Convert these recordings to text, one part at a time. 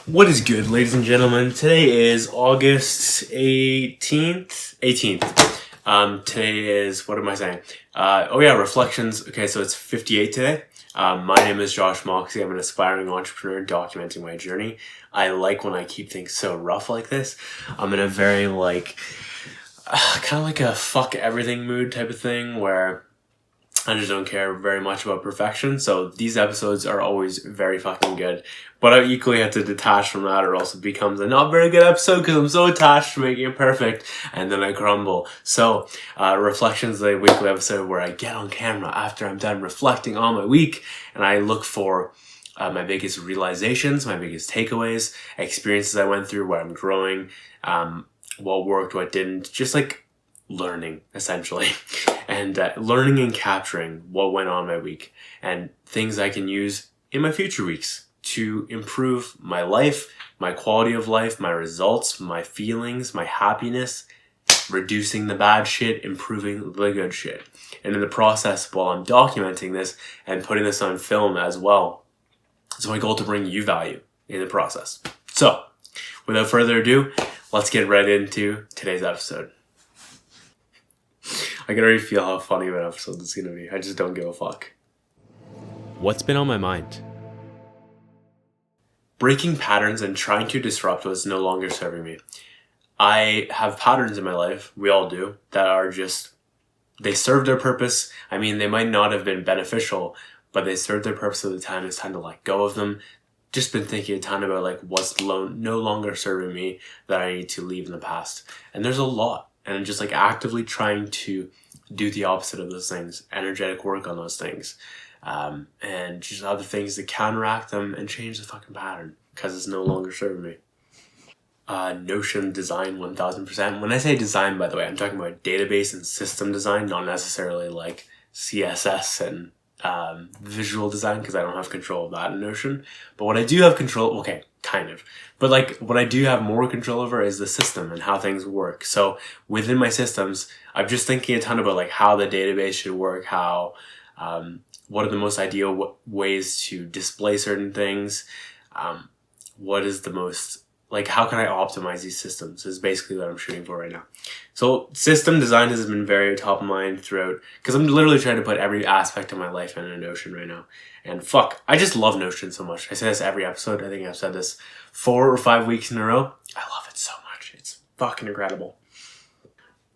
What is good, ladies and gentlemen? Today is August 18th. Today is, what am I saying? Reflections. Okay, so it's 58 today. My name is Josh Moxey. I'm an aspiring entrepreneur documenting my journey. I like when I keep things so rough like this. I'm in a very kind of like a fuck everything mood type of thing where I just don't care very much about perfection. So these episodes are always very fucking good. But I equally have to detach from that or else it becomes a not very good episode because I'm so attached to making it perfect and then I crumble. So Reflections is a weekly episode where I get on camera after I'm done reflecting on my week and I look for my biggest realizations, my biggest takeaways, experiences I went through where I'm growing, what worked, what didn't, just like learning essentially. And learning and capturing what went on my week and things I can use in my future weeks to improve my life, my quality of life, my results, my feelings, my happiness, reducing the bad shit, improving the good shit. And in the process, while I'm documenting this and putting this on film as well, it's my goal to bring you value in the process. So, without further ado, let's get right into today's episode. I can already feel how funny of an episode this is going to be. I just don't give a fuck. What's been on my mind? Breaking patterns and trying to disrupt what's no longer serving me. I have patterns in my life, we all do, that are just, they serve their purpose. I mean, they might not have been beneficial, but they serve their purpose at the time. It's time to let go of them. Just been thinking a ton about what's no longer serving me that I need to leave in the past. And there's a lot. And just actively trying to do the opposite of those things, energetic work on those things, and just other things to counteract them and change the fucking pattern because it's no longer serving me. Notion design 1000%. When I say design, by the way, I'm talking about database and system design, not necessarily like CSS and visual design because I don't have control of that in Notion. But what I do have control, okay, kind of. But what I do have more control over is the system and how things work. So within my systems, I'm just thinking a ton about how the database should work, how, what are the most ideal ways to display certain things, what is the most, how can I optimize these systems is basically what I'm shooting for right now. So system design has been very top of mind throughout because I'm literally trying to put every aspect of my life in a Notion right now. And fuck, I just love Notion so much. I say this every episode. I think I've said this 4 or 5 weeks in a row. I love it so much. It's fucking incredible.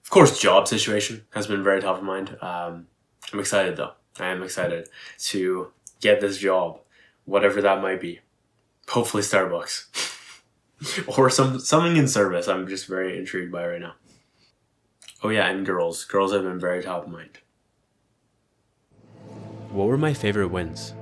Of course, job situation has been very top of mind. I'm excited though. I am excited to get this job, whatever that might be. Hopefully Starbucks. Or something in service I'm just very intrigued by right now. Oh yeah, and girls. Girls have been very top of mind. What were my favorite wins?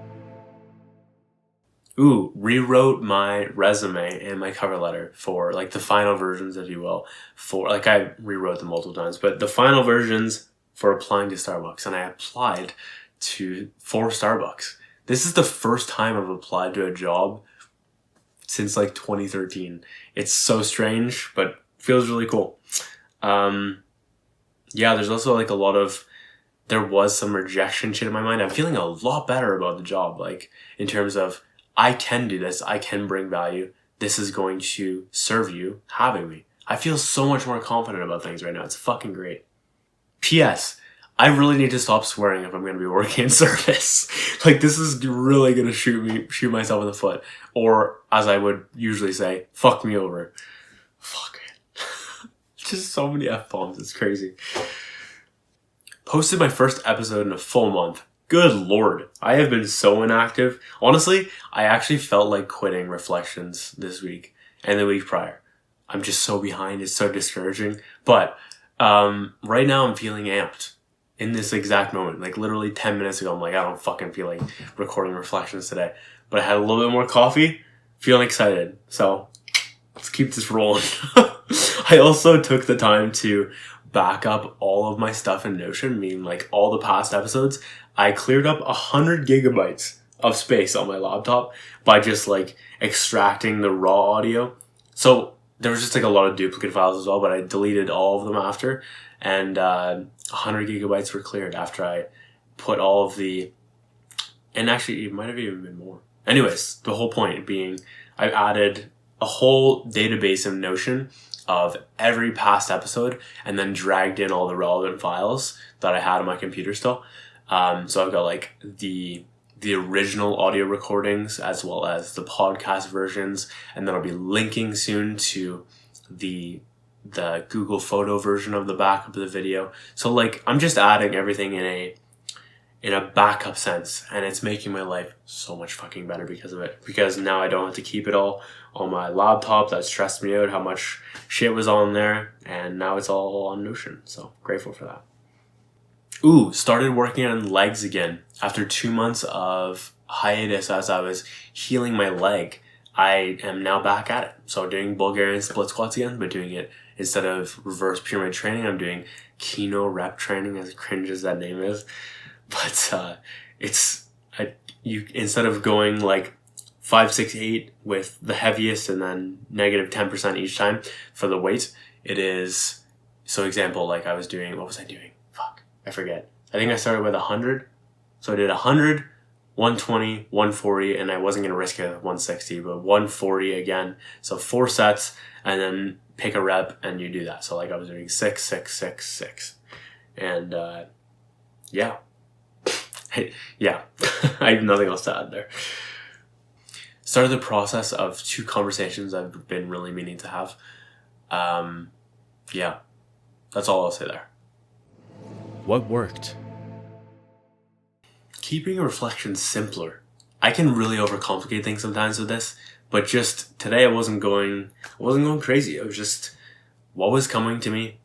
Rewrote my resume and my cover letter for the final versions, if you will. For I rewrote them multiple times, but the final versions for applying to Starbucks, and I applied for Starbucks. This is the first time I've applied to a job since 2013. It's so strange, but feels really cool. There's also there was some rejection shit in my mind. I'm feeling a lot better about the job, in terms of I can do this, I can bring value, this is going to serve you having me. I feel so much more confident about things right now. It's fucking great. P.S. I really need to stop swearing if I'm going to be working in service. This is really going to shoot myself in the foot. Or, as I would usually say, fuck me over. Fuck it. Just so many F-bombs. It's crazy. Posted my first episode in a full month. Good lord. I have been so inactive. Honestly, I actually felt like quitting Reflections this week and the week prior. I'm just so behind. It's so discouraging. But right now I'm feeling amped. In this exact moment, literally 10 minutes ago, I'm I don't fucking feel like recording Reflections today. But I had a little bit more coffee, feeling excited. So, let's keep this rolling. I also took the time to back up all of my stuff in Notion, meaning all the past episodes. I cleared up 100 gigabytes of space on my laptop by just extracting the raw audio. So, there was just a lot of duplicate files as well, but I deleted all of them after. And 100 gigabytes were cleared after I put all of the, and actually it might have even been more. Anyways, the whole point being I added a whole database of Notion of every past episode, and then dragged in all the relevant files that I had on my computer still. So I've got like the original audio recordings as well as the podcast versions, and then I'll be linking soon to the Google photo version of the backup of the video. So like I'm just adding everything in a backup sense, and it's making my life so much fucking better because of it. Because now I don't have to keep it all on my laptop. That stressed me out how much shit was on there, and now it's all on Notion. So grateful for that. Ooh, started working on legs again after 2 months of hiatus as I was healing my leg. I am now back at it. So doing Bulgarian split squats again, but doing it instead of reverse pyramid training, I'm doing Kino rep training, as cringe as that name is. But you instead of going like 5, 6, 8 with the heaviest and then negative 10% each time for the weight, it is, so example, like I was doing, what was I doing? Fuck, I forget. I think I started with 100. So I did 100, 120, 140, and I wasn't going to risk it at 160, but 140 again. So 4 sets, and then pick a rep and you do that. So like I was doing 6, 6, 6, 6. And yeah. Yeah, I have nothing else to add there. Started the process of 2 conversations I've been really meaning to have. Yeah, that's all I'll say there. What worked? Keeping reflections simpler. I can really overcomplicate things sometimes with this, but just today I wasn't going crazy. It was just what was coming to me.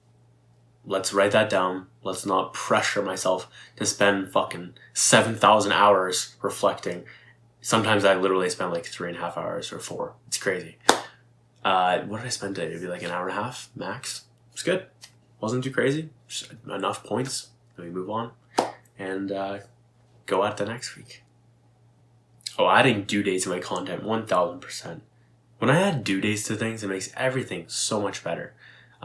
Let's write that down. Let's not pressure myself to spend fucking 7,000 hours reflecting. Sometimes I literally spend like 3.5 hours or 4. It's crazy. What did I spend today? Maybe like an hour and a half max. It's good. Wasn't too crazy. Just enough points. Then we move on and go at the next week. Oh, adding due dates to my content, 1,000%. When I add due dates to things, it makes everything so much better.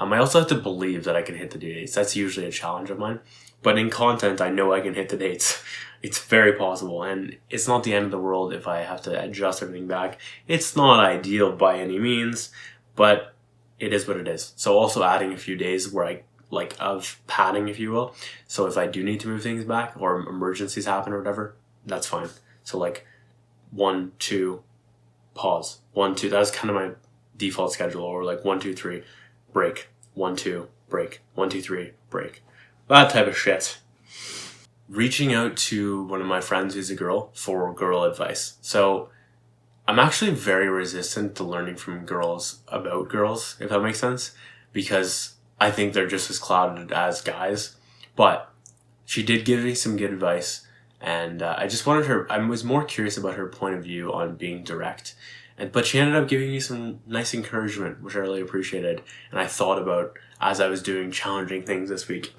I also have to believe that I can hit the due dates. That's usually a challenge of mine. But in content, I know I can hit the dates. It's very possible. And it's not the end of the world if I have to adjust everything back. It's not ideal by any means, but it is what it is. So also adding a few days where I, like, of padding, if you will. So if I do need to move things back or emergencies happen or whatever, that's fine. So like 1, 2, pause. 1, 2, that's kind of my default schedule. Or like 1, 2, 3. Break. 1, 2, break. 1, 2, 3, break. That type of shit. Reaching out to one of my friends who's a girl for girl advice. So I'm actually very resistant to learning from girls about girls, if that makes sense, because I think they're just as clouded as guys. But she did give me some good advice, and I was more curious about her point of view on being direct. But she ended up giving me some nice encouragement, which I really appreciated. And I thought about as I was doing challenging things this week.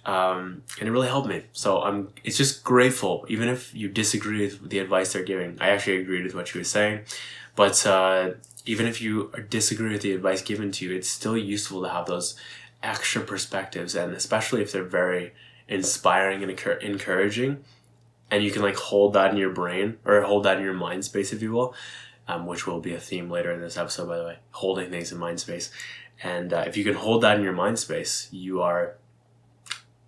And it really helped me. So it's just grateful, even if you disagree with the advice they're giving. I actually agreed with what she was saying. But even if you disagree with the advice given to you, it's still useful to have those extra perspectives. And especially if they're very inspiring and encouraging. And you can like hold that in your brain, or hold that in your mind space, if you will. Which will be a theme later in this episode, by the way, holding things in mind space. And if you can hold that in your mind space,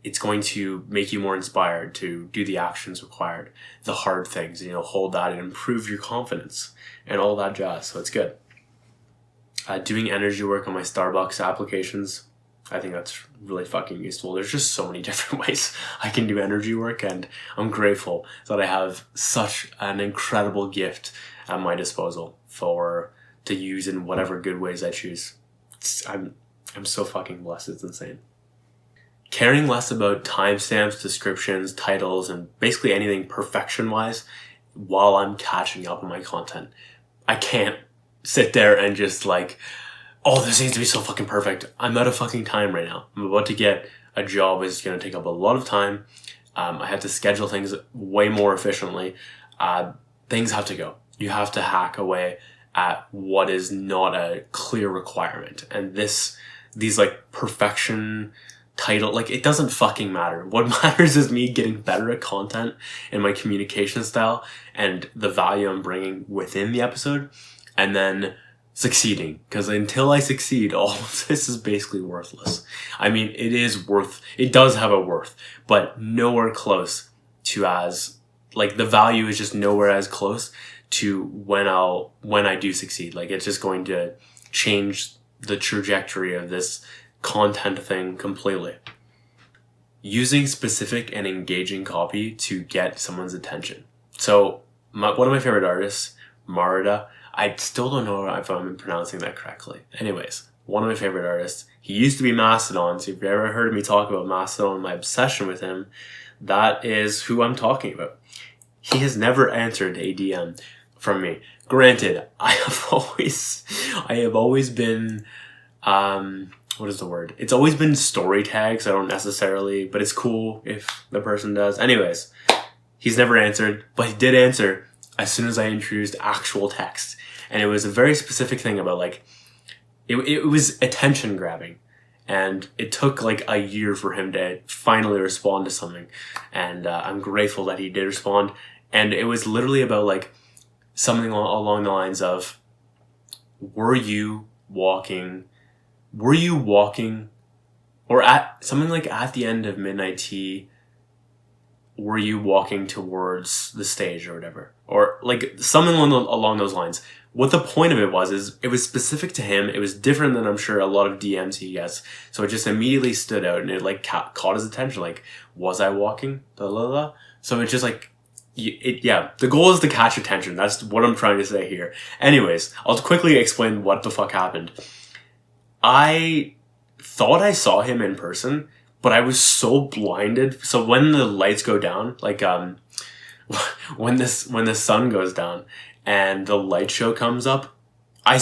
it's going to make you more inspired to do the actions required, the hard things, hold that and improve your confidence and all that jazz. So it's good. Doing energy work on my Starbucks applications, I think that's really fucking useful. There's just so many different ways I can do energy work, and I'm grateful that I have such an incredible gift at my disposal to use in whatever good ways I choose. I'm so fucking blessed. It's insane. Caring less about timestamps, descriptions, titles, and basically anything perfection-wise while I'm catching up on my content. I can't sit there and just like, oh, this needs to be so fucking perfect. I'm out of fucking time right now. I'm about to get a job that's going to take up a lot of time. I have to schedule things way more efficiently. Things have to go. You have to hack away at what is not a clear requirement. And these like perfection title, like it doesn't fucking matter. What matters is me getting better at content and my communication style and the value I'm bringing within the episode. And then succeeding, because until I succeed, all of this is basically worthless. I mean, it does have a worth, but nowhere close to as, like, the value is just nowhere as close to when I do succeed. Like, it's just going to change the trajectory of this content thing completely. Using specific and engaging copy to get someone's attention. So one of my favorite artists, Marida, I still don't know if I'm pronouncing that correctly. Anyways, one of my favorite artists. He used to be Mastodon, so if you ever heard me talk about Mastodon, my obsession with him, that is who I'm talking about. He has never answered a DM from me. Granted, I have always been, what is the word? It's always been story tags. I don't necessarily, but it's cool if the person does. Anyways, he's never answered, but he did answer as soon as I introduced actual text. And it was a very specific thing about, like, it was attention grabbing. And it took like a year for him to finally respond to something. And I'm grateful that he did respond. And it was literally about, like, something along the lines of, were you walking, or at something like at the end of midnight tea, were you walking towards the stage or whatever? Or like something along those lines. What the point of it was is it was specific to him. It was different than I'm sure a lot of DMs he gets. So it just immediately stood out and it like caught his attention. Like, was I walking? So it's just like, the goal is to catch attention. That's what I'm trying to say here. Anyways, I'll quickly explain what the fuck happened. I thought I saw him in person, but I was so blinded. So when the lights go down, like when the sun goes down and the light show comes up, I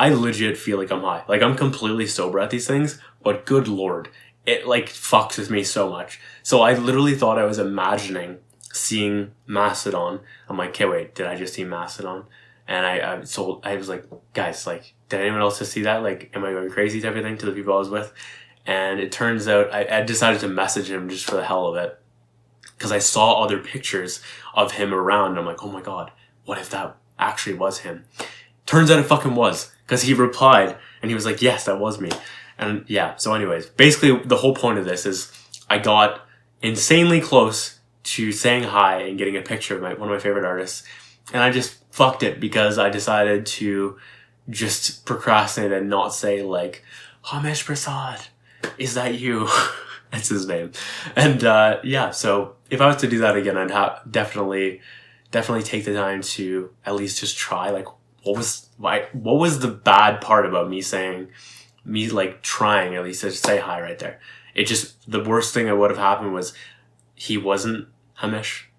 legit feel like I'm high. Like, I'm completely sober at these things, but good Lord, it like fucks with me so much. So I literally thought I was imagining seeing Mastodon. I'm like, okay, wait, did I just see Mastodon? And I was like, guys, like, did anyone else just see that? Like, am I going crazy type of thing to the people I was with? And it turns out I decided to message him just for the hell of it, because I saw other pictures of him around. I'm like, oh my God, what if that actually was him? Turns out it fucking was, because he replied and he was like, yes, that was me. And yeah, so anyways, basically the whole point of this is I got insanely close to saying hi and getting a picture of one of my favorite artists. And I just fucked it because I decided to just procrastinate and not say, like, Hamish Prasad, is that you? That's his name. And yeah, so if I was to do that again, I'd definitely take the time to at least just try, like, what was the bad part about me trying at least to say hi right there? It just, the worst thing that would have happened was he wasn't Hamish.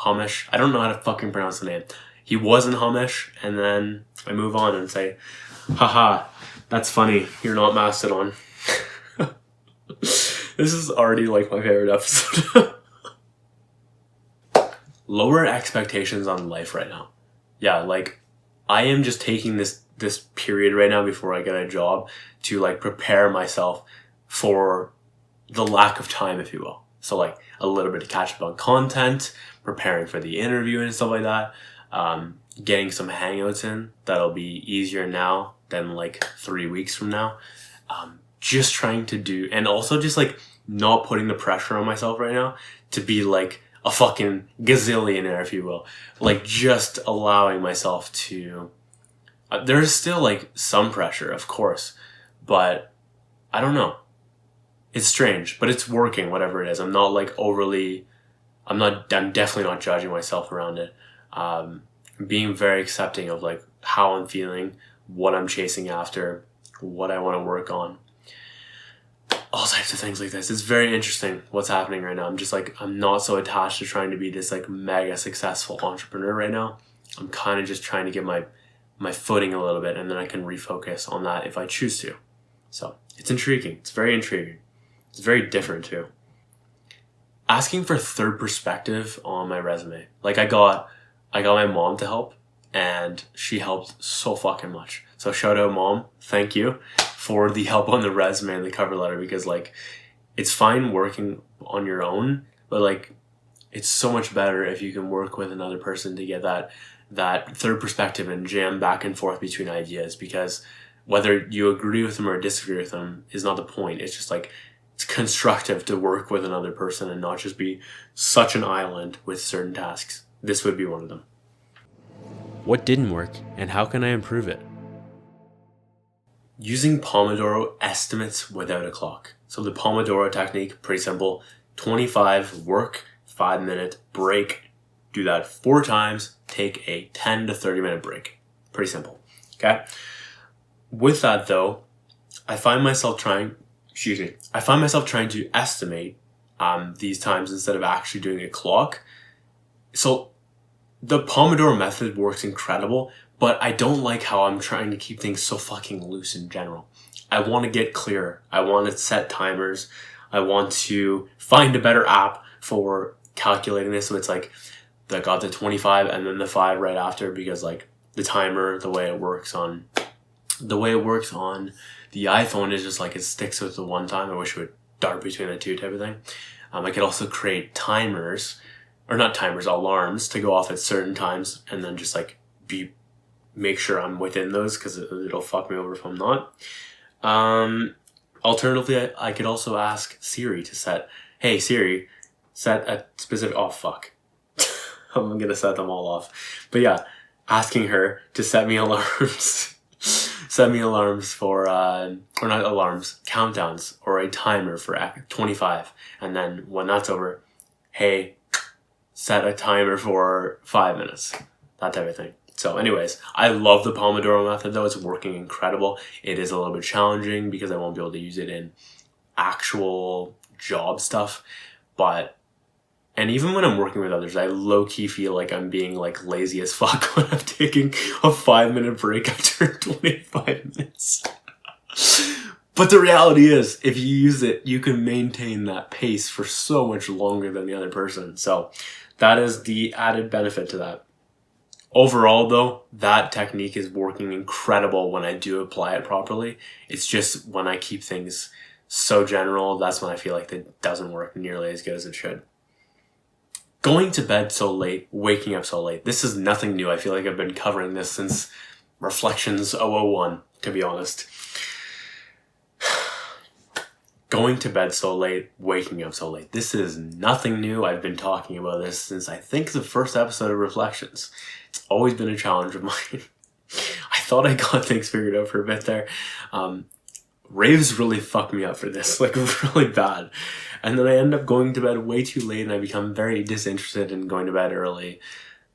I don't know how to fucking pronounce the name. He wasn't Hamish, and then I move on and say, haha, that's funny, you're not Mastodon. This is already like my favorite episode. Lower expectations on life right now. Yeah, like, I am just taking this period right now before I get a job to like prepare myself for the lack of time, if you will. So like a little bit to catch up on content, preparing for the interview and stuff like that. Getting some hangouts in that'll be easier now than like 3 weeks from now. Just trying to do, and also just like not putting the pressure on myself right now to be like a fucking gazillionaire, if you will. Like, just allowing myself to, there's still like some pressure, of course, but I don't know. It's strange, but it's working, whatever it is. I'm not like I'm definitely not judging myself around it. Being very accepting of like how I'm feeling, what I'm chasing after, what I want to work on. All types of things like this. It's very interesting what's happening right now. I'm just like, I'm not so attached to trying to be this like mega successful entrepreneur right now. I'm kind of just trying to get my footing a little bit, and then I can refocus on that if I choose to. So it's intriguing. It's very intriguing. It's very different too. Asking for third perspective on my resume. Like, I got my mom to help, and she helped so fucking much. So shout out, Mom. Thank you for the help on the resume and the cover letter, because like, it's fine working on your own, but like, it's so much better if you can work with another person to get that that third perspective and jam back and forth between ideas, because whether you agree with them or disagree with them is not the point. It's just like, it's constructive to work with another person and not just be such an island with certain tasks. This would be one of them. What didn't work and how can I improve it? Using Pomodoro estimates without a clock. So the Pomodoro Technique, pretty simple. 25 work, 5-minute break. Do that 4 times. Take a 10 to 30 minute break. Pretty simple. Okay. With that though, I find myself trying to estimate these times instead of actually doing a clock. So the Pomodoro method works incredible, but I don't like how I'm trying to keep things so fucking loose in general. I want to get clearer. I want to set timers. I want to find a better app for calculating this. So it's like, I got the 25 and then the 5 right after, because like the timer, the way it works on the iPhone is just like, it sticks with the one time. I wish it would dart between the two type of thing. I could also create alarms to go off at certain times and then just like make sure I'm within those, because it'll fuck me over if I'm not. Alternatively, I could also ask Siri to set a specific, oh fuck. I'm going to set them all off. But yeah, asking her to set me alarms. Set me alarms for, or not alarms, countdowns, or a timer for 25. And then when that's over, hey, set a timer for 5 minutes. That type of thing. So anyways, I love the Pomodoro method though. It's working incredible. It is a little bit challenging because I won't be able to use it in actual job stuff. And even when I'm working with others, I low-key feel like I'm being like lazy as fuck when I'm taking a 5-minute break after 25 minutes. But the reality is, if you use it, you can maintain that pace for so much longer than the other person. So that is the added benefit to that. Overall though, that technique is working incredible when I do apply it properly. It's just when I keep things so general, that's when I feel like it doesn't work nearly as good as it should. Going to bed so late, waking up so late. This is nothing new. I feel like I've been covering this since Reflections 001, to be honest. Going to bed so late, waking up so late. This is nothing new. I've been talking about this since I think the first episode of Reflections. It's always been a challenge of mine. I thought I got things figured out for a bit there. Raves really fucked me up for this, like really bad. And then I end up going to bed way too late and I become very disinterested in going to bed early.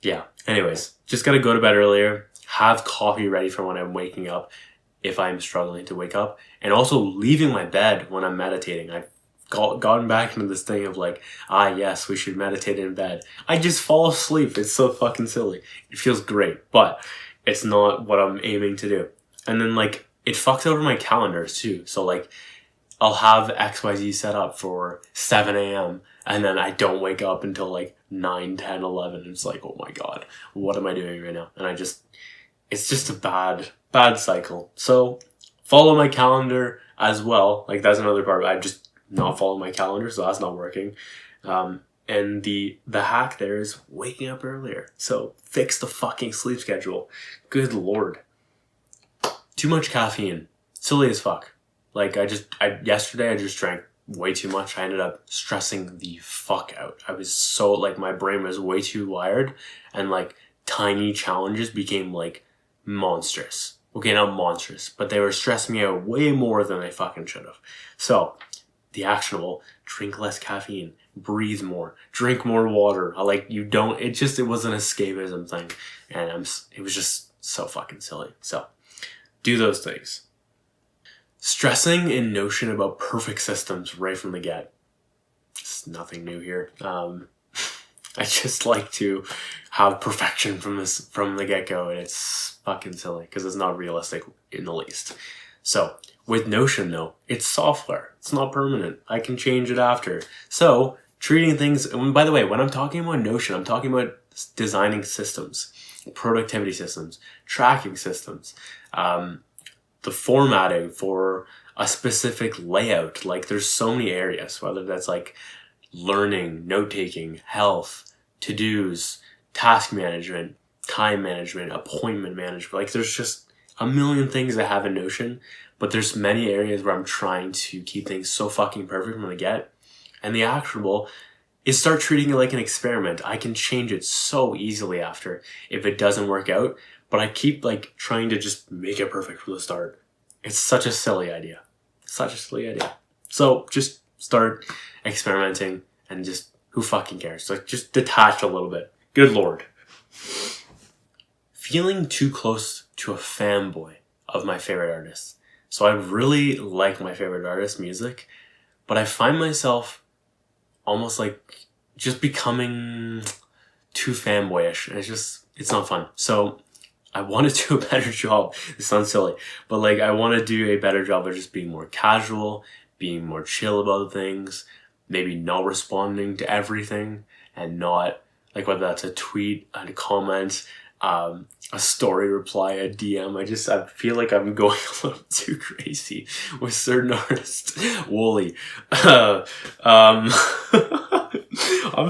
Yeah, anyways, just gotta go to bed earlier, have coffee ready for when I'm waking up if I'm struggling to wake up, and also leaving my bed when I'm meditating. I've gotten back into this thing of like, yes, we should meditate in bed. I just fall asleep. It's so fucking silly. It feels great, but it's not what I'm aiming to do. And then like, it fucks over my calendars too. So like, I'll have XYZ set up for 7 a.m. and then I don't wake up until like 9, 10, 11. It's like, oh my God, what am I doing right now? And it's just a bad cycle. So follow my calendar as well. Like that's another part. I just not follow my calendar, so that's not working. And the hack there is waking up earlier. So fix the fucking sleep schedule. Good Lord. Too much caffeine. Silly as fuck. Like yesterday I just drank way too much. I ended up stressing the fuck out. I was so like, my brain was way too wired, and like tiny challenges became like monstrous. Okay, not monstrous, but they were stressing me out way more than they fucking should have. So the actionable: drink less caffeine, breathe more, drink more water. It was an escapism thing, and it was just so fucking silly. So do those things. Stressing in Notion about perfect systems right from the get. It's nothing new here. I just like to have perfection from the get-go, and it's fucking silly because it's not realistic in the least. So with Notion though, it's software. It's not permanent. I can change it after. So treating things, and by the way, when I'm talking about Notion, I'm talking about designing systems, productivity systems, tracking systems, the formatting for a specific layout. Like there's so many areas, whether that's like learning, note-taking, health, to-dos, task management, time management, appointment management. Like there's just a million things I have in Notion, but there's many areas where I'm trying to keep things so fucking perfect from the get. And the actionable is start treating it like an experiment. I can change it so easily after if it doesn't work out, but I keep like trying to just make it perfect from the start. It's such a silly idea. Such a silly idea. So just start experimenting and just, who fucking cares? Like just detach a little bit. Good Lord. Feeling too close to a fanboy of my favorite artists. So I really like my favorite artist's music, but I find myself almost like just becoming too fanboyish. And it's not fun. So I want to do a better job. It sounds silly, but like I want to do a better job of just being more casual, being more chill about things, maybe not responding to everything, and not like whether that's a tweet, a comment, a story reply, a DM. I feel like I'm going a little too crazy with certain artists. Wooly. I'm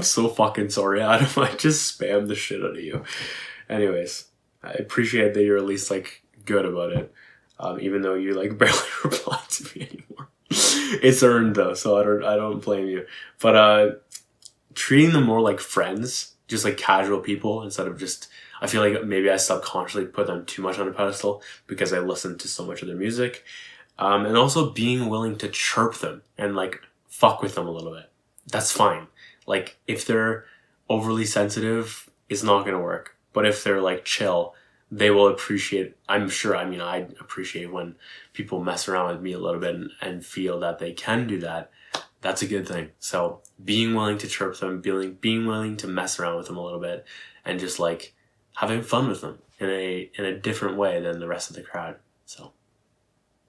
so fucking sorry, Adam. I just spammed the shit out of you. Anyways, I appreciate that you're at least like good about it. Even though you like barely reply to me anymore. It's earned though, so I don't blame you. But treating them more like friends, just like casual people, instead of just, I feel like maybe I subconsciously put them too much on a pedestal because I listen to so much of their music. And also being willing to chirp them and like fuck with them a little bit. That's fine. Like if they're overly sensitive, it's not gonna work. But if they're like chill, they will appreciate, I'm sure, I mean, I appreciate when people mess around with me a little bit and feel that they can do that. That's a good thing. So being willing to chirp them, being willing to mess around with them a little bit, and just like having fun with them in a different way than the rest of the crowd. So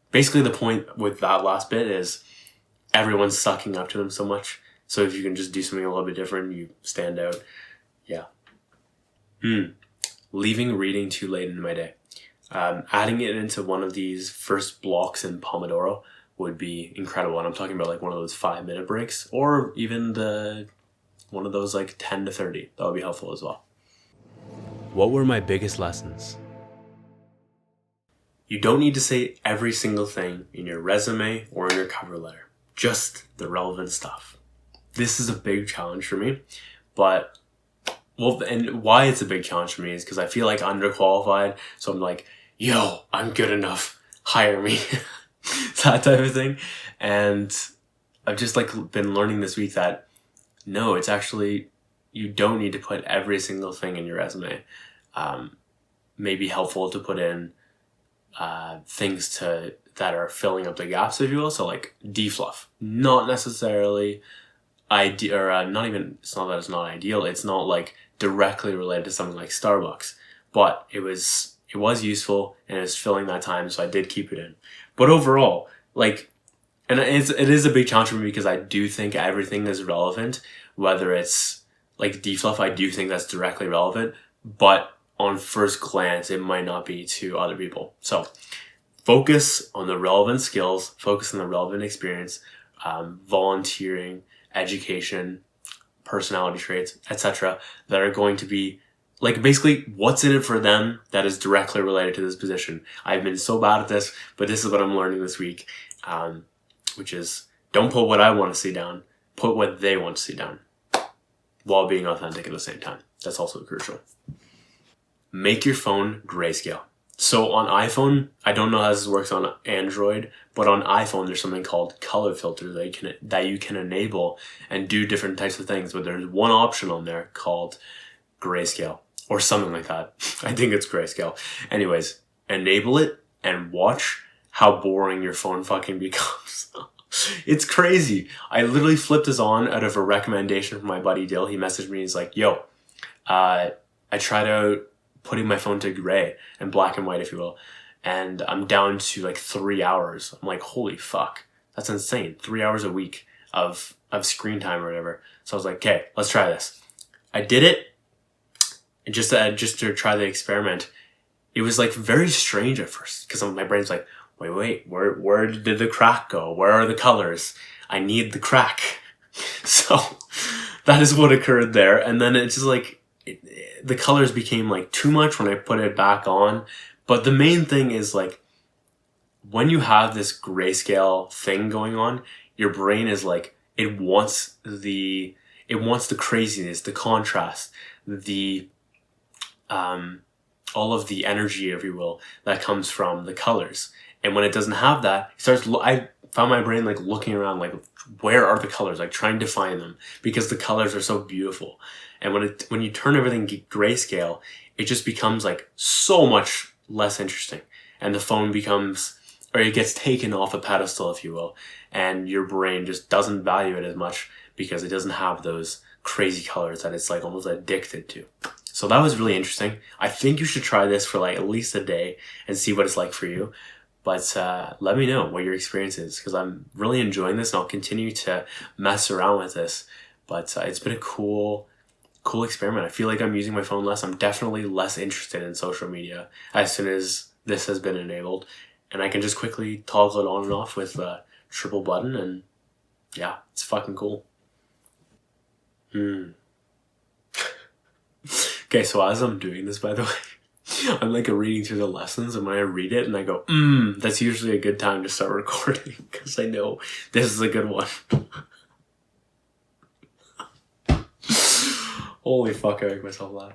basically the point with that last bit is everyone's sucking up to them so much. So if you can just do something a little bit different, you stand out. Yeah. Leaving reading too late in my day. Adding it into one of these first blocks in Pomodoro would be incredible. And I'm talking about like one of those 5-minute breaks, or even one of those like 10 to 30. That would be helpful as well. What were my biggest lessons? You don't need to say every single thing in your resume or in your cover letter. Just the relevant stuff. This is a big challenge for me, but well, and why it's a big challenge for me is because I feel like underqualified. So I'm like, yo, I'm good enough. Hire me. That type of thing. And I've just like been learning this week that no, it's actually, you don't need to put every single thing in your resume. Maybe helpful to put in things that are filling up the gaps, if you will. So like defluff, not necessarily ideal, or not even, it's not that it's not ideal. It's not like directly related to something like Starbucks, but it was useful and it's filling that time. So I did keep it in. But overall, like, and it is a big challenge for me because I do think everything is relevant, whether it's like defluff, I do think that's directly relevant, but on first glance, it might not be to other people. So focus on the relevant skills, focus on the relevant experience, volunteering, education, personality traits, etc., that are going to be like basically what's in it for them that is directly related to this position. I've been so bad at this, but this is what I'm learning this week, which is don't put what I want to see down, put what they want to see down, while being authentic at the same time. That's also crucial. Make your phone grayscale. So on iPhone, I don't know how this works on Android, but on iPhone, there's something called color filter that you can enable and do different types of things. But there's one option on there called grayscale or something like that. I think it's grayscale. Anyways, enable it and watch how boring your phone fucking becomes. It's crazy. I literally flipped this on out of a recommendation from my buddy Dill. He messaged me. He's like, yo, I tried out putting my phone to gray and black and white, if you will, and I'm down to like 3 hours. I'm like, holy fuck, that's insane. 3 hours a week of screen time or whatever. So I was like, okay, let's try this. I did it, and just to try the experiment. It was like very strange at first because my brain's like, wait, where did the crack go? Where are the colors? I need the crack. So that is what occurred there. And then it's just like, the colors became like too much when I put it back on. But the main thing is like, when you have this grayscale thing going on, your brain is like, it wants the craziness, the contrast, the all of the energy, if you will, that comes from the colors. And when it doesn't have that, I found my brain like looking around, like, where are the colors? Like trying to find them, because the colors are so beautiful. And when you turn everything grayscale, it just becomes like so much less interesting. And the phone becomes, or it gets taken off a pedestal, if you will. And your brain just doesn't value it as much because it doesn't have those crazy colors that it's like almost addicted to. So that was really interesting. I think you should try this for like at least a day and see what it's like for you. But let me know what your experience is, because I'm really enjoying this and I'll continue to mess around with this. But it's been a cool experiment. I feel like I'm using my phone less. I'm definitely less interested in social media as soon as this has been enabled. And I can just quickly toggle it on and off with a triple button, and yeah, it's fucking cool. Okay, so as I'm doing this, by the way, I'm like reading through the lessons, and when I read it and I go, that's usually a good time to start recording, because I know this is a good one. Holy fuck, I make myself laugh.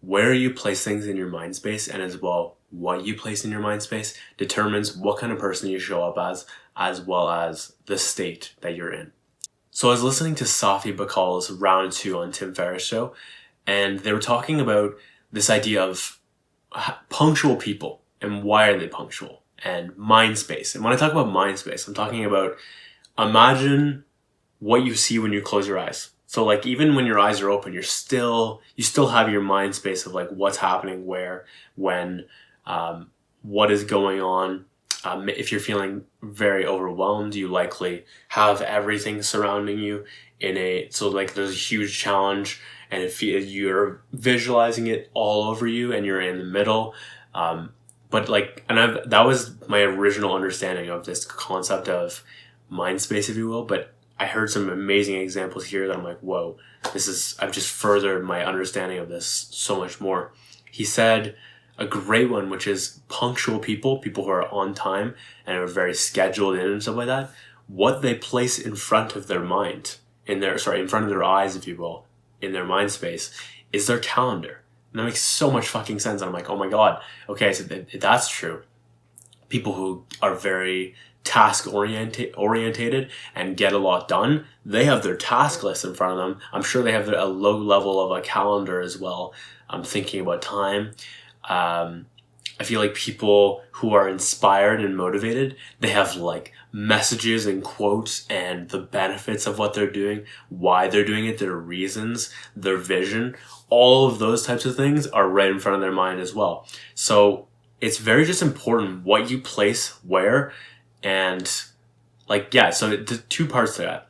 Where you place things in your mind space, and as well what you place in your mind space, determines what kind of person you show up as well as the state that you're in. So I was listening to Safi Bakal's Round 2 on Tim Ferriss' show, and they were talking about this idea of punctual people and why are they punctual, and mind space. And when I talk about mind space, I'm talking about, imagine what you see when you close your eyes. So like even when your eyes are open, you still have your mind space of like what's happening where, when, what is going on. If you're feeling very overwhelmed, you likely have everything surrounding you so like there's a huge challenge, and if you're visualizing it all over you and you're in the middle. But like, that was my original understanding of this concept of mind space, if you will. But I heard some amazing examples here that I'm like, whoa, I've just furthered my understanding of this so much more. He said a great one, which is punctual people who are on time and are very scheduled in and stuff like that. What they place in front of their mind, in front of their eyes, if you will, in their mind space, is their calendar. And that makes so much fucking sense. And I'm like, oh my God. Okay, so that's true. People who are very task orientated and get a lot done, they have their task list in front of them. I'm sure they have a low level of a calendar as well. I'm thinking about time. I feel like people who are inspired and motivated, they have like messages and quotes and the benefits of what they're doing, why they're doing it, their reasons, their vision. All of those types of things are right in front of their mind as well. So it's very just important what you place where. And like, yeah, so the two parts to that.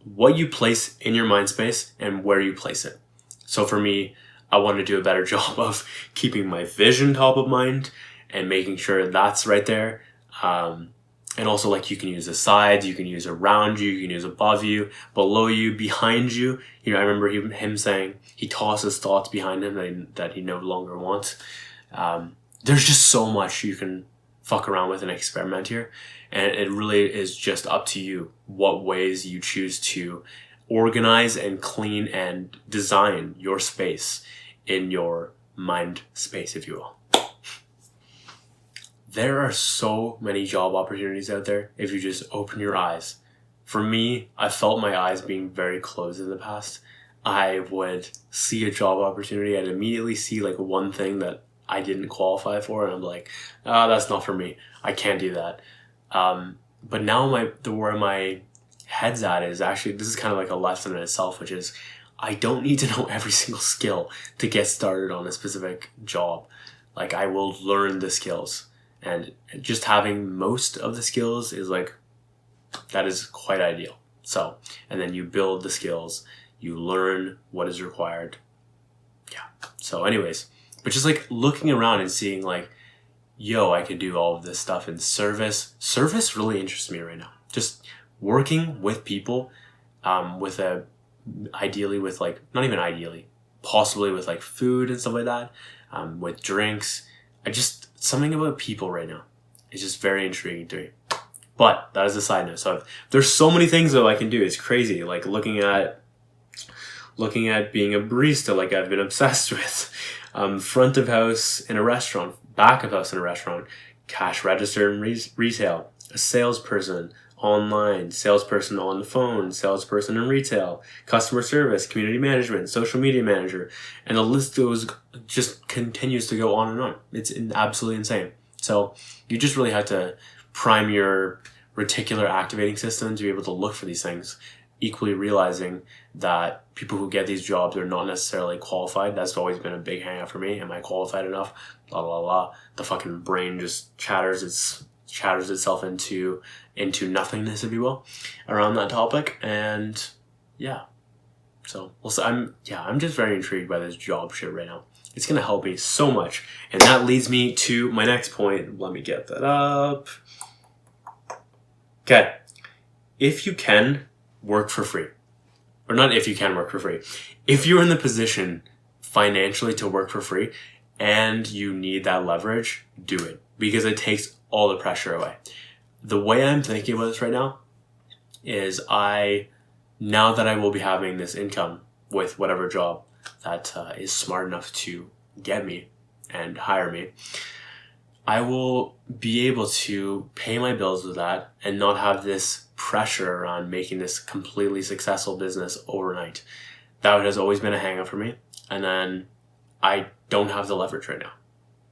What you place in your mind space and where you place it. So for me, I want to do a better job of keeping my vision top of mind and making sure that's right there. And also, like, you can use the sides, you can use around you, you can use above you, below you, behind you. You know, I remember him saying he tosses thoughts behind him that he no longer wants. There's just so much you can fuck around with and experiment here. And it really is just up to you what ways you choose to organize and clean and design your space in your mind space, if you will. There are so many job opportunities out there if you just open your eyes. For me, I felt my eyes being very closed in the past. I would see a job opportunity, I'd immediately see like one thing that I didn't qualify for, and I'm like, that's not for me. I can't do that. But now where my head's at is actually, this is kind of like a lesson in itself, which is I don't need to know every single skill to get started on a specific job. Like, I will learn the skills, and just having most of the skills is like, that is quite ideal. So, and then you build the skills, you learn what is required. Yeah. So anyways, but just like looking around and seeing like, yo, I can do all of this stuff in service. Service really interests me right now. Just working with people, ideally with like, not even ideally, possibly with like food and stuff like that, with drinks. Something about people right now is just very intriguing to me. But that is a side note. So there's so many things that I can do. It's crazy. Like looking at being a barista, like I've been obsessed with. Front of house in a restaurant, back of house in a restaurant, cash register in retail, a salesperson online, salesperson on the phone, salesperson in retail, customer service, community management, social media manager, and the list just continues to go on and on. It's absolutely insane. So you just really have to prime your reticular activating system to be able to look for these things, equally realizing that people who get these jobs are not necessarily qualified. That's always been a big hang up for me. Am I qualified enough? Blah, blah, blah. The fucking brain just chatters itself into nothingness, if you will, around that topic. And yeah. So I'm just very intrigued by this job shit right now. It's going to help me so much. And that leads me to my next point. Let me get that up. Okay. If you can work for free, or not if you can work for free, if you're in the position financially to work for free and you need that leverage, do it, because it takes all the pressure away. The way I'm thinking about this right now is now that I will be having this income with whatever job that is smart enough to get me and hire me, I will be able to pay my bills with that and not have this pressure around making this completely successful business overnight. That has always been a hang up for me. And then I don't have the leverage right now.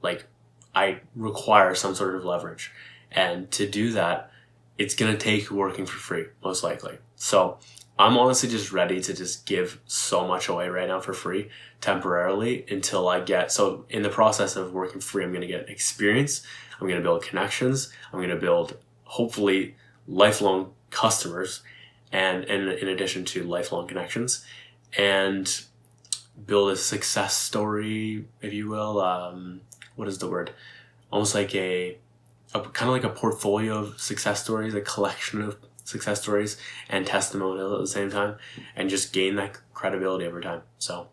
Like, I require some sort of leverage. And to do that, it's going to take working for free, most likely. So I'm honestly just ready to just give so much away right now for free temporarily until so in the process of working free, I'm going to get experience. I'm going to build connections. I'm going to build, hopefully, lifelong customers, and in addition to lifelong connections, and build a success story, if you will. What is the word? Almost like a kind of like a portfolio of success stories, a collection of success stories and testimonials at the same time, and just gain that credibility over time. So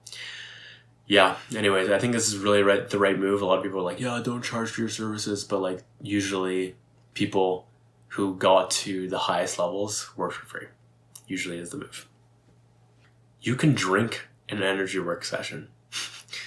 yeah, anyways, I think this is really the right move. A lot of people are like, yeah, don't charge for your services, but like usually people who got to the highest levels work for free. Usually is the move. You can drink an energy work session.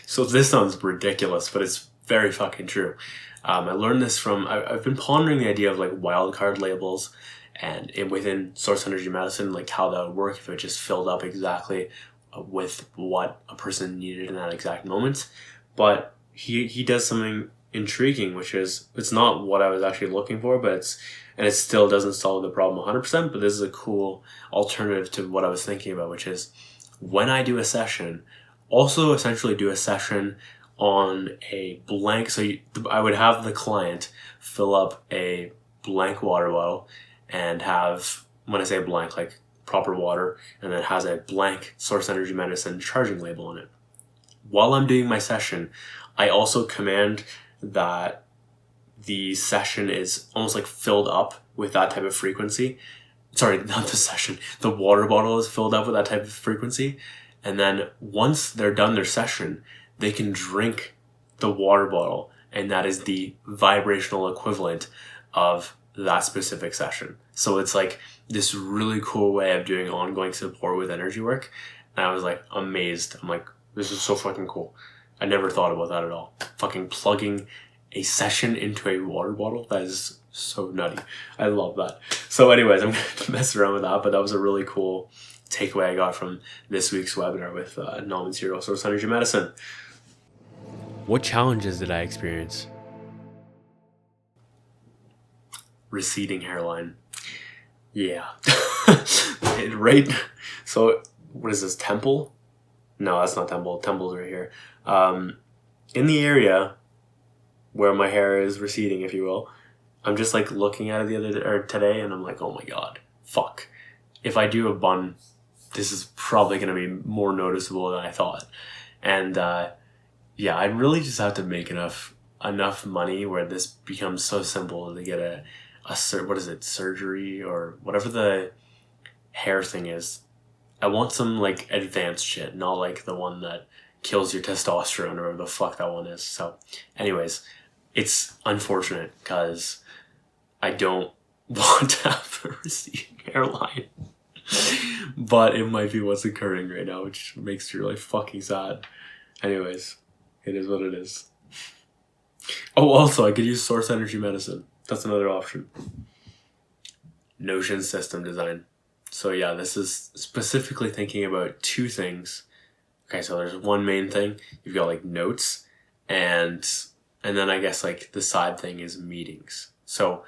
So this sounds ridiculous, but it's very fucking true. I learned this from, I've been pondering the idea of like wildcard labels and within source energy medicine, like how that would work if it just filled up exactly with what a person needed in that exact moment. But he does something intriguing, which is, it's not what I was actually looking for, but it still doesn't solve the problem 100%, but this is a cool alternative to what I was thinking about, which is when I do a session, also essentially do a session on a blank. So I would have the client fill up a blank water bottle and have, when I say blank, like proper water, and it has a blank source energy medicine charging label on it. While I'm doing my session, I also command that the session is almost like filled up with that type of frequency. Sorry, not the session. The water bottle is filled up with that type of frequency. And then once they're done their session, they can drink the water bottle. And that is the vibrational equivalent of that specific session. So it's like this really cool way of doing ongoing support with energy work. And I was like amazed. I'm like, this is so fucking cool. I never thought about that at all. Fucking plugging a session into a water bottle. That is so nutty. I love that. So anyways, I'm going to mess around with that, but that was a really cool takeaway I got from this week's webinar with non-material source energy medicine. What challenges did I experience? Receding hairline. Yeah. Right. So what is this, temple? No, that's not temple. Temple's right here. In the area where my hair is receding, if you will, I'm just like looking at it today, and I'm like, oh my god, fuck. If I do a bun, this is probably going to be more noticeable than I thought. And yeah, I really just have to make enough money where this becomes so simple to get a surgery or whatever the hair thing is. I want some like advanced shit, not like the one that kills your testosterone or whatever the fuck that one is. So anyways, it's unfortunate because I don't want to have a receding hairline. But it might be what's occurring right now, which makes me really fucking sad. Anyways, it is what it is. Oh, also, I could use source energy medicine. That's another option. Notion system design. So yeah, this is specifically thinking about two things. Okay, so there's one main thing. You've got like notes, and then I guess like the side thing is meetings. So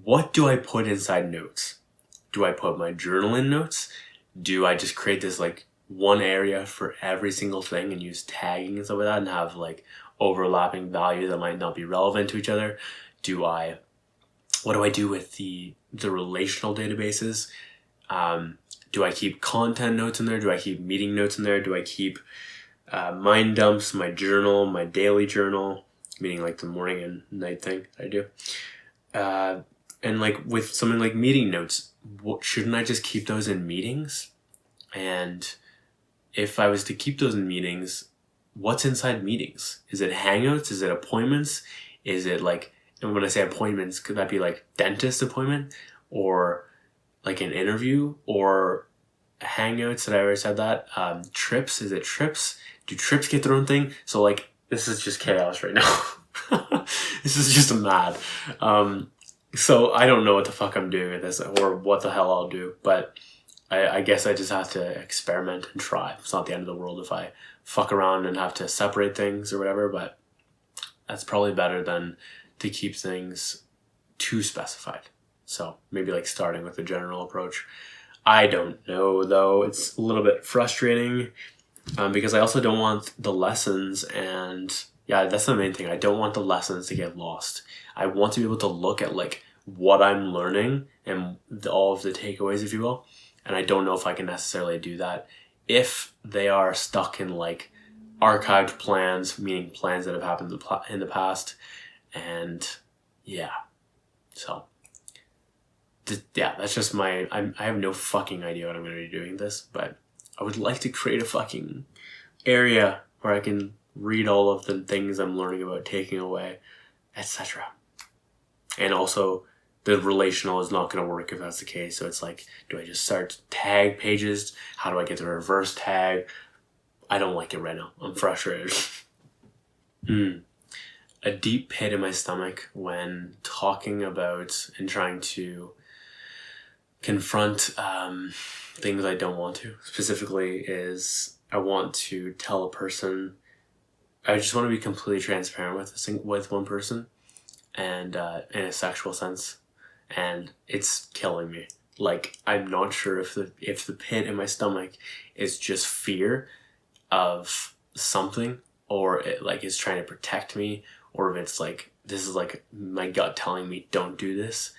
what do I put inside notes? Do I put my journal in notes? Do I just create this like one area for every single thing and use tagging and stuff like that and have like overlapping values that might not be relevant to each other? What do I do with the relational databases? Do I keep content notes in there? Do I keep meeting notes in there? Do I keep mind dumps, my journal, my daily journal, meaning like the morning and night thing I do? And like with something like meeting notes, shouldn't I just keep those in meetings? And if I was to keep those in meetings, what's inside meetings? Is it hangouts? Is it appointments? Is it like, and when I say appointments, could that be like dentist appointment or like an interview or hangouts? Did I already said that? Trips? Is it trips? Do trips get their own thing? So like, this is just chaos right now. This is just mad. So I don't know what the fuck I'm doing with this or what the hell I'll do, but I guess I just have to experiment and try. It's not the end of the world if I fuck around and have to separate things or whatever, but that's probably better than to keep things too specified. So maybe like starting with a general approach. I don't know though. It's a little bit frustrating because I also don't want the lessons, and yeah, that's the main thing. I don't want the lessons to get lost. I want to be able to look at like what I'm learning and all of the takeaways, if you will. And I don't know if I can necessarily do that if they are stuck in like archived plans, meaning plans that have happened in the past. And yeah, so yeah, that's just I have no fucking idea what I'm going to be doing this, but I would like to create a fucking area where I can read all of the things I'm learning about taking away, etc. And also, the relational is not going to work if that's the case. So it's like, do I just start tag pages? How do I get the reverse tag? I don't like it right now. I'm frustrated. A deep pit in my stomach when talking about and trying to confront things I don't want to. Specifically is I want to tell a person, I just want to be completely transparent with one person, and in a sexual sense, and it's killing me. Like, I'm not sure if the pit in my stomach is just fear of something, or it like is trying to protect me, or if it's like this is like my gut telling me don't do this.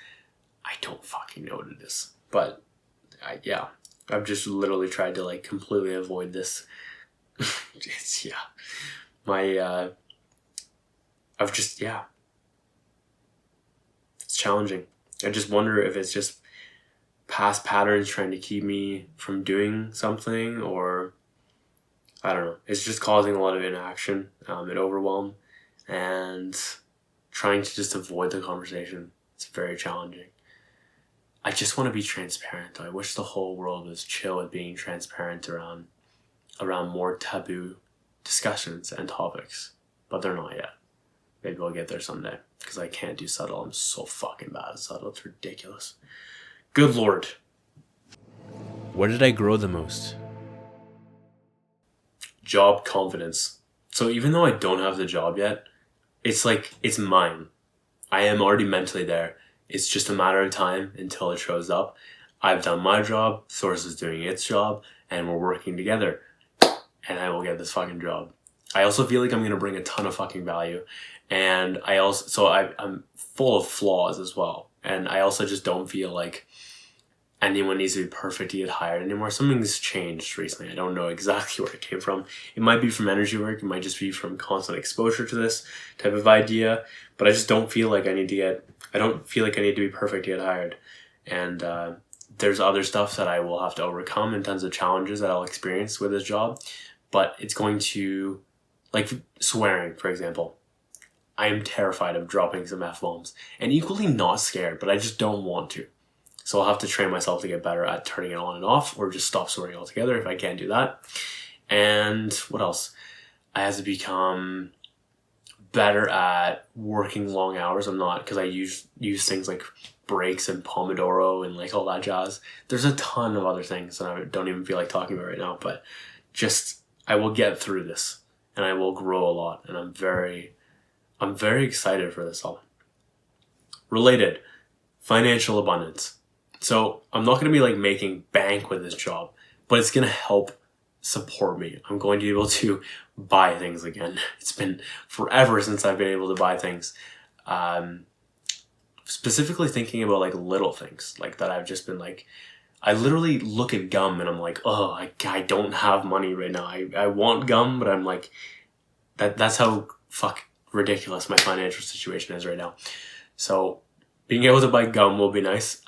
I don't fucking know what it is, but I've just literally tried to like completely avoid this. It's it's challenging. I just wonder if it's just past patterns trying to keep me from doing something, or I don't know. It's just causing a lot of inaction and overwhelm, and trying to just avoid the conversation. It's very challenging. I just want to be transparent though. I wish the whole world was chill with being transparent around more taboo discussions and topics, but they're not yet. Maybe we'll get there someday, because I can't do subtle. I'm so fucking bad at subtle. It's ridiculous. Good Lord. Where did I grow the most? Job confidence. So even though I don't have the job yet, it's like, it's mine. I am already mentally there. It's just a matter of time until it shows up. I've done my job, Source is doing its job, and we're working together. And I will get this fucking job. I also feel like I'm going to bring a ton of fucking value. And I'm full of flaws as well. And I also just don't feel like anyone needs to be perfect to get hired anymore. Something's changed recently. I don't know exactly where it came from. It might be from energy work. It might just be from constant exposure to this type of idea. But I just don't feel like I need to be perfect to get hired. And there's other stuff that I will have to overcome in terms of challenges that I'll experience with this job. but it's going to, like swearing, for example. I am terrified of dropping some F-bombs, and equally not scared, but I just don't want to. So I'll have to train myself to get better at turning it on and off, or just stop swearing altogether if I can't do that. And what else? I have to become better at working long hours. I'm not, because I use things like breaks and Pomodoro and like all that jazz. There's a ton of other things that I don't even feel like talking about right now, but just, I will get through this and I will grow a lot, and I'm very excited for this all. Related, financial abundance. So I'm not going to be like making bank with this job, but it's going to help support me. I'm going to be able to buy things again. It's been forever since I've been able to buy things. Specifically thinking about like little things like that. I've just been like, I literally look at gum and I'm like, oh, I don't have money right now. I want gum, but I'm like, that's how ridiculous my financial situation is right now. So being able to buy gum will be nice.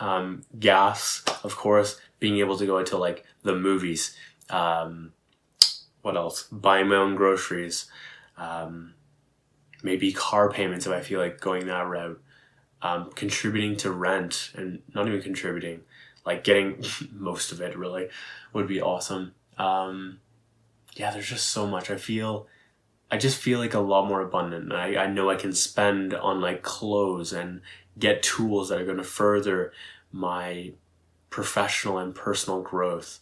Gas, of course, being able to go into like the movies. What else? Buying my own groceries. Maybe car payments if I feel like going that route. Contributing to rent, and not even contributing, like getting most of it really would be awesome. There's just so much. I just feel like a lot more abundant. I know I can spend on like clothes and get tools that are going to further my professional and personal growth.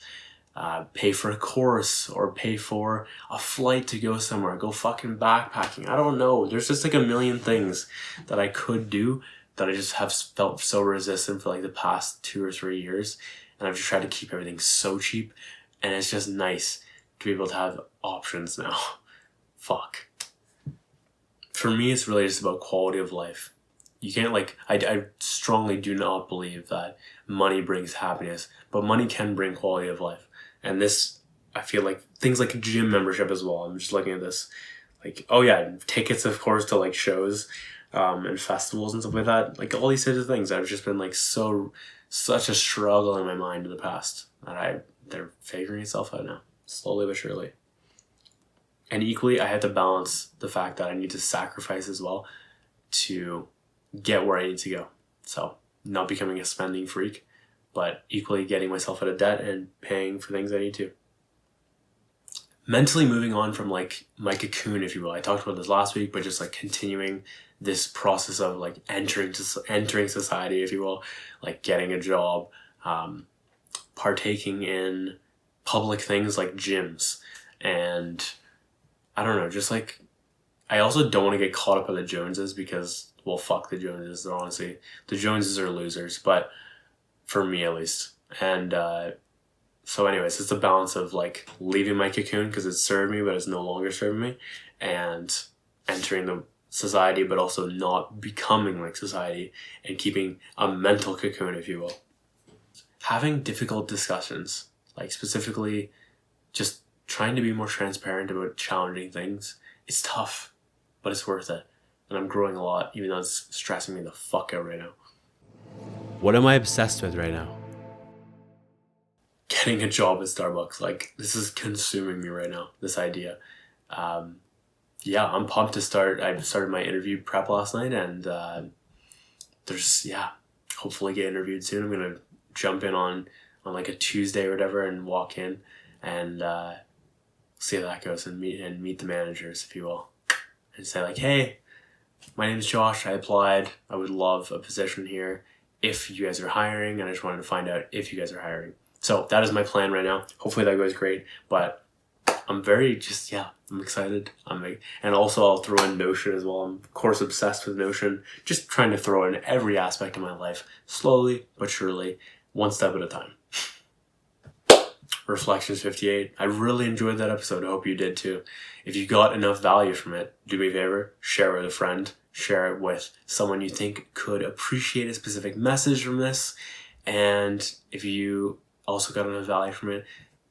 Pay for a course or pay for a flight to go somewhere, go fucking backpacking. I don't know. There's just like a million things that I could do that I just have felt so resistant for like the past 2 or 3 years. And I've just tried to keep everything so cheap. And it's just nice to be able to have options now. For me, it's really just about quality of life. You can't like, I strongly do not believe that money brings happiness, but money can bring quality of life. And this, I feel like things like a gym membership as well. I'm just looking at this, like, oh yeah, tickets of course to like shows, and festivals and stuff like that. Like all these sorts of things I've just been like such a struggle in my mind in the past that they're figuring itself out now, slowly but surely. And equally, I had to balance the fact that I need to sacrifice as well to get where I need to go. So not becoming a spending freak, but equally getting myself out of debt and paying for things I need to. Mentally moving on from like my cocoon, if you will. I talked about this last week, but just like continuing this process of like entering society, if you will, like getting a job, partaking in public things like gyms, and I don't know, just like, I also don't want to get caught up in the Joneses because, well, fuck the Joneses. Honestly, the Joneses are losers, but for me at least. And so anyways, it's a balance of like leaving my cocoon because it served me, but it's no longer serving me, and entering the society, but also not becoming like society and keeping a mental cocoon, if you will. Having difficult discussions, like specifically just trying to be more transparent about challenging things. It's tough, but it's worth it. And I'm growing a lot, even though it's stressing me the fuck out right now. What am I obsessed with right now? Getting a job at Starbucks. Like, this is consuming me right now, this idea. I'm pumped to start. I started my interview prep last night, and hopefully get interviewed soon. I'm going to jump in on like a Tuesday or whatever and walk in and see how that goes, and meet the managers, if you will, and say like, hey, my name is Josh, I applied, I would love a position here if you guys are hiring, and I just wanted to find out if you guys are hiring. So that is my plan right now. Hopefully that goes great, but I'm I'm excited. And also I'll throw in Notion as well. I'm of course obsessed with Notion, just trying to throw in every aspect of my life, slowly but surely, one step at a time. Reflections 58. I really enjoyed that episode. I hope you did too. If you got enough value from it, do me a favor, share it with a friend, share it with someone you think could appreciate a specific message from this. And if you also got enough value from it,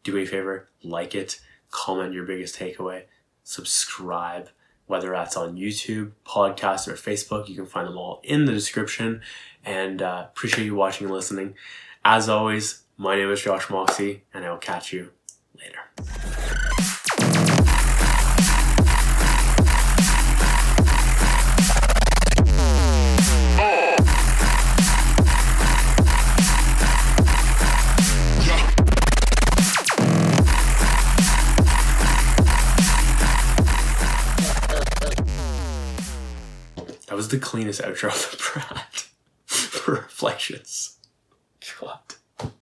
do me a favor, like it, comment your biggest takeaway, subscribe, whether that's on YouTube, podcast, or Facebook. You can find them all in the description. And appreciate you watching and listening. As always, my name is Josh Moxey, and I will catch you later. was the cleanest outro of the Brat for reflections. God.